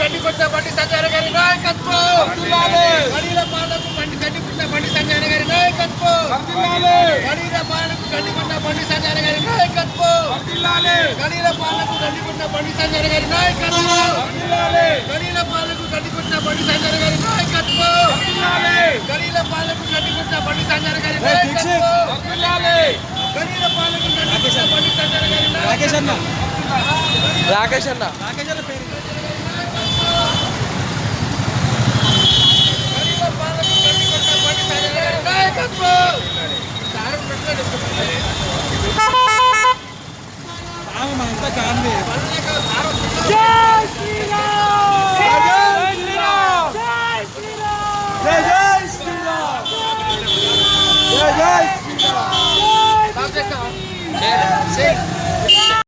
గండికొండ బండి సంజయ్ గారి నాయకత్వం, గడిల పాలకు గండికొండ బండి సంజయ్ గారి నాయకత్వం, గడిల పాలకు గండికొండ బండి సంజయ్ గారి నాయకత్వం, గడిల పాలకు గండికొండ బండి సంజయ్ గారి నాయకత్వం, గడిల పాలకు గండికొండ బండి సంజయ్ గారి నాయకత్వం, గడిల పాలకు గండికొండ బండి సంజయ్ గారి నాయకత్వం, గడిల పాలకు గండికొండ బండి సంజయ్ గారి నాయకత్వం. రాకేష్ అన్న పేరు అంతా కాంది. జై శ్రీరామ్, జై శ్రీరామ్, జై శ్రీరామ్, జై శ్రీరామ్, జై శ్రీరామ్.